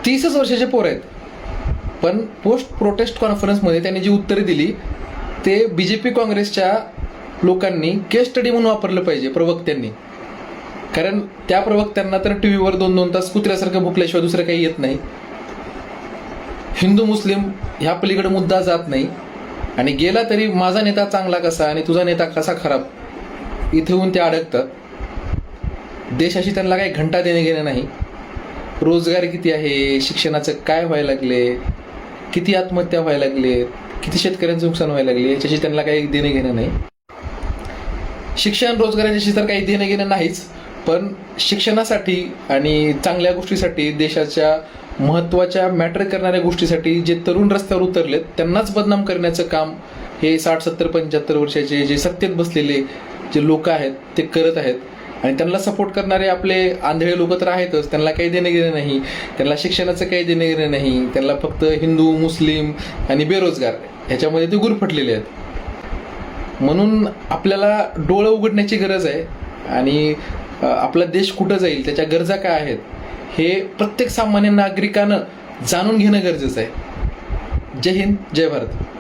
30च वर्षाचे पोर आहेत. पण पोस्ट प्रोटेस्ट कॉन्फरन्समध्ये त्यांनी जी उत्तरे दिली ते BJP काँग्रेसच्या लोकांनी केस स्टडी म्हणून वापरलं पाहिजे, प्रवक्त्यांनी. कारण त्या प्रवक्त्यांना तर टीव्हीवर 2-2 तास कुत्र्यासारखं भुकल्याशिवाय दुसरं काही येत नाही. हिंदू मुस्लिम ह्या पलीकडे मुद्दा जात नाही. आणि गेला तरी माझा नेता चांगला कसा आणि तुझा नेता कसा खराब, इथे येऊन ते अडकतात. देशाशी त्यांना काही घंटा देणे घेणं नाही. रोजगार किती आहे, शिक्षणाचं काय व्हायला लागले, किती आत्महत्या व्हायला लागले, किती शेतकऱ्यांचं नुकसान व्हायला लागले, याच्याशी त्यांना काही देणे घेणं नाही. शिक्षण रोजगाराच्याशी तर काही देणं घेणं नाहीच. पण शिक्षणासाठी आणि चांगल्या गोष्टीसाठी, देशाच्या महत्त्वाच्या मॅटर करणाऱ्या गोष्टीसाठी जे तरुण रस्त्यावर उतरलेत त्यांनाच बदनाम करण्याचं काम हे 60, 70, 75 वर्षाचे जे सत्तेत बसलेले जे लोक आहेत ते करत आहेत. आणि त्यांना सपोर्ट करणारे आपले आंधळे लोक तर आहेतच. त्यांना काही देणं घेणं नाही, त्यांना शिक्षणाचं काही देणं घेणं नाही. त्यांना फक्त हिंदू, मुस्लिम आणि बेरोजगार ह्याच्यामध्ये ते गुरफटलेले आहेत. म्हणून आपल्याला डोळं उघडण्याची गरज आहे. आणि आपला देश कुठं जाईल, त्याच्या गरजा काय आहेत, हे प्रत्येक सामान्य नागरिकानं जाणून घेणं गरजेचं आहे. जय हिंद, जय भारत.